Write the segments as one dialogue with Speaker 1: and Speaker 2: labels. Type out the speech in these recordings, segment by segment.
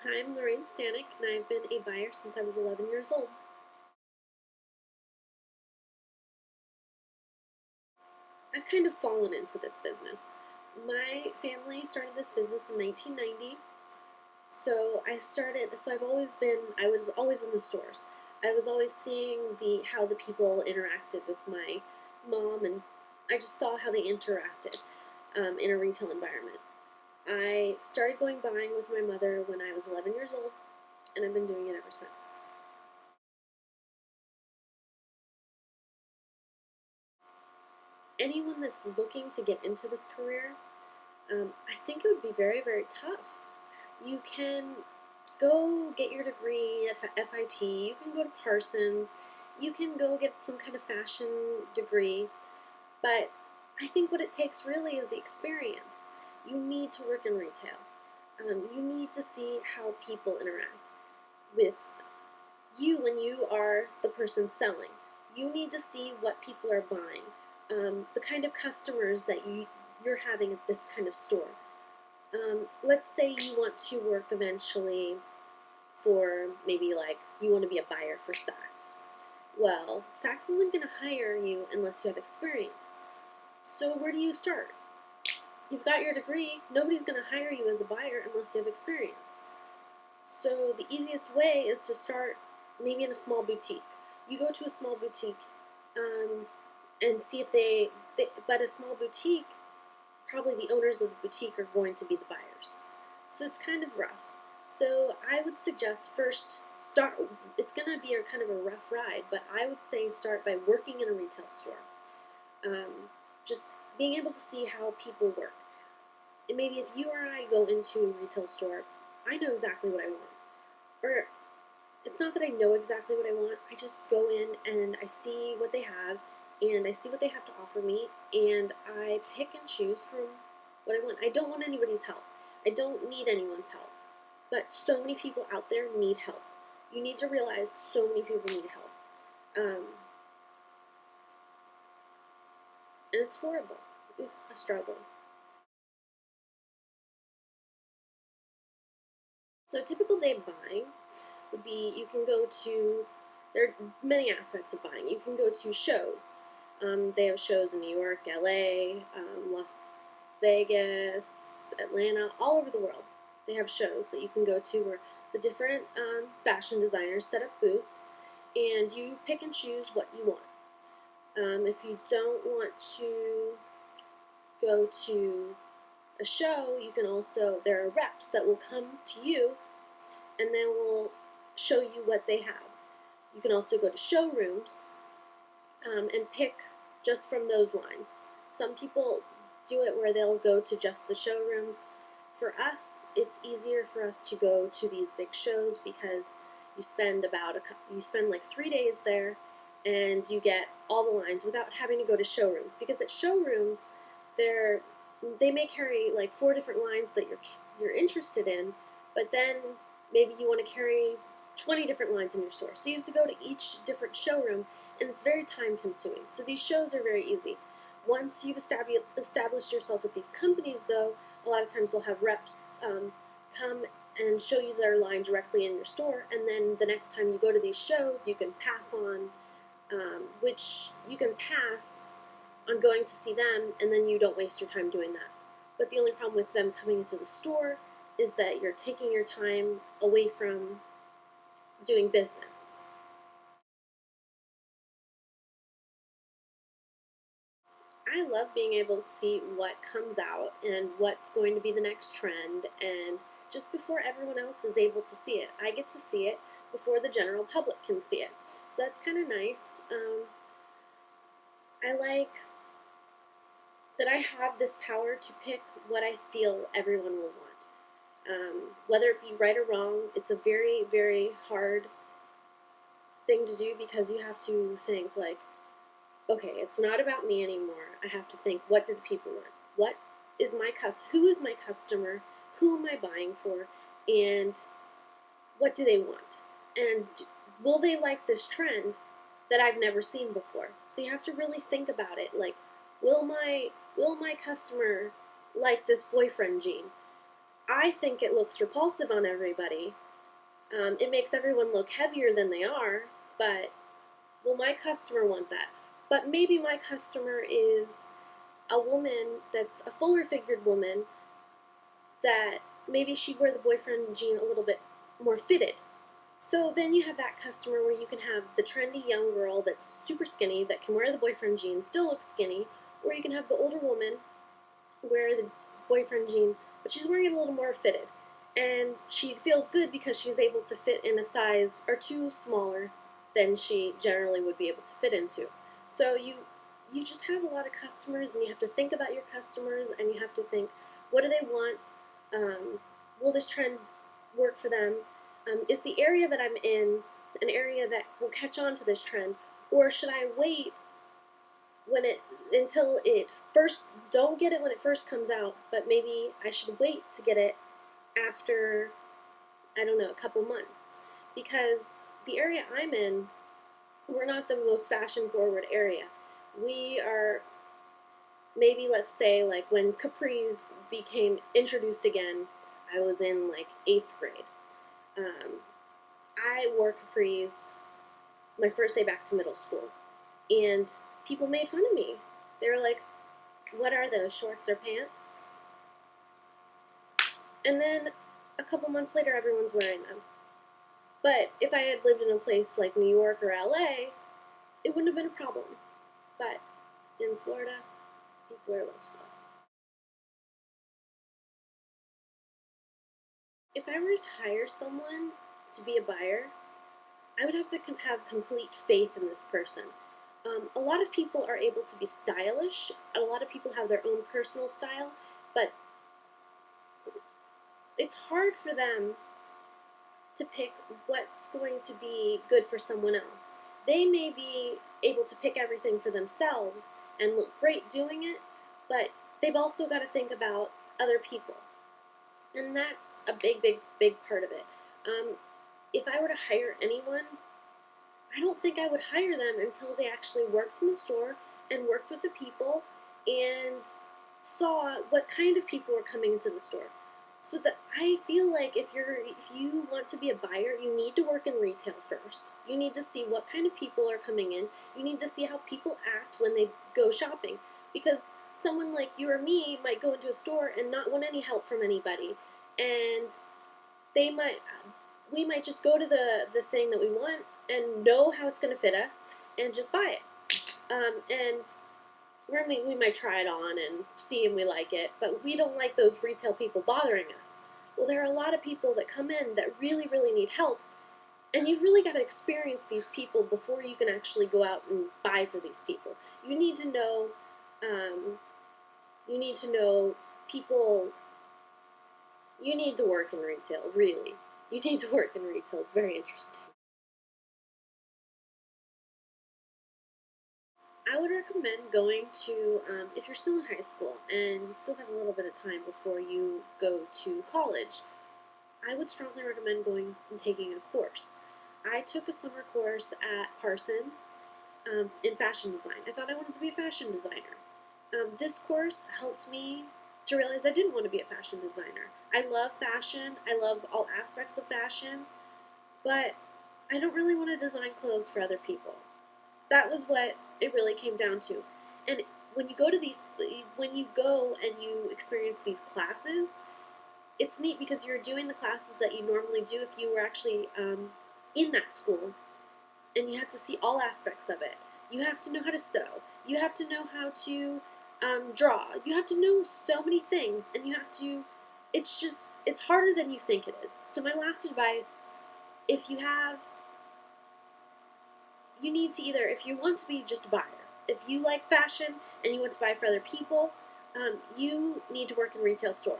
Speaker 1: Hi, I'm Lorraine Stanick, and I've been a buyer since I was 11 years old. I've kind of fallen into this business. My family started this business in 1990, I was always in the stores. I was always seeing how the people interacted with my mom, and I just saw how they interacted in a retail environment. I started going buying with my mother when I was 11 years old, and I've been doing it ever since. Anyone that's looking to get into this career, I think it would be very, very tough. You can go get your degree at FIT, you can go to Parsons, you can go get some kind of fashion degree, but I think what it takes really is the experience. You need to work in retail. You need to see how people interact with you when you are the person selling. You need to see what people are buying, the kind of customers that you're having at this kind of store. Let's say you want to work eventually for maybe like you want to be a buyer for Saks. Well, Saks isn't going to hire you unless you have experience. So where do you start? You've got your degree. Nobody's going to hire you as a buyer unless you have experience. So the easiest way is to start maybe in a small boutique. You go to a small boutique and see if but a small boutique, probably the owners of the boutique are going to be the buyers. So it's kind of rough. So I would suggest first start, it's going to be a kind of a rough ride, but I would say start by working in a retail store. Just being able to see how people work. And maybe if you or I go into a retail store, I know exactly what I want. Or it's not that I know exactly what I want, I just go in and I see what they have and I see what they have to offer me and I pick and choose from what I want. I don't want anybody's help. I don't need anyone's help. But so many people out there need help. You need to realize so many people need help. And it's horrible. It's a struggle. So a typical day of buying would be you can go to, there are many aspects of buying. You can go to shows. They have shows in New York, LA, Las Vegas, Atlanta, all over the world. They have shows that you can go to where the different fashion designers set up booths and you pick and choose what you want. If you don't want to go to a show, you can also, there are reps that will come to you and they will show you what they have. You can also go to showrooms and pick just from those lines. Some people do it where they'll go to just the showrooms. For us, it's easier for us to go to these big shows because you spend like 3 days there and you get all the lines without having to go to showrooms, because at showrooms they may carry like 4 different lines that you're interested in, but then maybe you want to carry 20 different lines in your store. So you have to go to each different showroom, and it's very time consuming. So these shows are very easy. Once you've established yourself with these companies, though, a lot of times they'll have reps come and show you their line directly in your store, and then the next time you go to these shows, you can pass on, going to see them, and then you don't waste your time doing that. But the only problem with them coming into the store is that you're taking your time away from doing business. I love being able to see what comes out and what's going to be the next trend, and just before everyone else is able to see it. I get to see it before the general public can see it. So that's kind of nice. I like that I have this power to pick what I feel everyone will want. Whether it be right or wrong, it's a very, very hard thing to do because you have to think like, okay, it's not about me anymore. I have to think, what do the people want? Who is my customer? Who am I buying for? And what do they want? And will they like this trend that I've never seen before? So you have to really think about it. Like, will my customer like this boyfriend jean? I think it looks repulsive on everybody. It makes everyone look heavier than they are, but will my customer want that? But maybe my customer is a woman that's a fuller figured woman that maybe she'd wear the boyfriend jean a little bit more fitted. So then you have that customer where you can have the trendy young girl that's super skinny that can wear the boyfriend jean, still looks skinny, or you can have the older woman wear the boyfriend jean, but she's wearing it a little more fitted. And she feels good because she's able to fit in a size or two smaller than she generally would be able to fit into. So you just have a lot of customers, and you have to think about your customers, and you have to think, what do they want? Will this trend work for them? Is the area that I'm in an area that will catch on to this trend, or should I wait until it first, don't get it when it first comes out, but maybe I should wait to get it after, I don't know, a couple months, because the area I'm in, we're not the most fashion forward area. We are, maybe let's say, like when capris became introduced again, I was in like 8th grade. I wore capris my first day back to middle school, and people made fun of me. They were like, what are those, shorts or pants? And then a couple months later, everyone's wearing them. But if I had lived in a place like New York or LA, it wouldn't have been a problem. But in Florida, people are a little slow. If I were to hire someone to be a buyer, I would have to have complete faith in this person. A lot of people are able to be stylish. A lot of people have their own personal style, but it's hard for them to pick what's going to be good for someone else. They may be able to pick everything for themselves and look great doing it, but they've also got to think about other people. And that's a big, big, big part of it. If I were to hire anyone, I don't think I would hire them until they actually worked in the store and worked with the people and saw what kind of people were coming into the store. So that I feel like if you want to be a buyer, you need to work in retail first. You need to see what kind of people are coming in. You need to see how people act when they go shopping, because someone like you or me might go into a store and not want any help from anybody, and we might just go to the thing that we want and know how it's going to fit us and just buy it. And we might try it on and see if we like it, but we don't like those retail people bothering us. Well, there are a lot of people that come in that really, really need help, and you've really got to experience these people before you can actually go out and buy for these people. You need to know, people. You need to work in retail, really. You need to work in retail. It's very interesting. I would recommend going to, if you're still in high school and you still have a little bit of time before you go to college, I would strongly recommend going and taking a course. I took a summer course at Parsons in fashion design. I thought I wanted to be a fashion designer. This course helped me to realize I didn't want to be a fashion designer. I love fashion, I love all aspects of fashion, but I don't really want to design clothes for other people. That was what it really came down to. And when you go and you experience these classes, it's neat because you're doing the classes that you normally do if you were actually in that school, and you have to see all aspects of it. You have to know how to sew. You have to know how to draw. You have to know so many things, and it's harder than you think it is. So my last advice, if you have, you need to either, if you want to be just a buyer, if you like fashion and you want to buy for other people, you need to work in a retail store.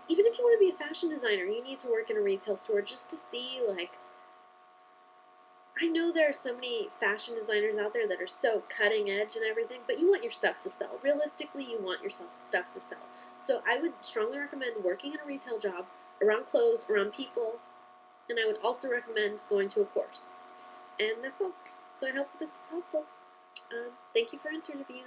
Speaker 1: Even if you want to be a fashion designer, you need to work in a retail store just to see, like, I know there are so many fashion designers out there that are so cutting edge and everything, but you want your stuff to sell. Realistically, you want your stuff to sell. So I would strongly recommend working in a retail job, around clothes, around people, and I would also recommend going to a course. And that's all. So I hope this was helpful. Thank you for interviewing.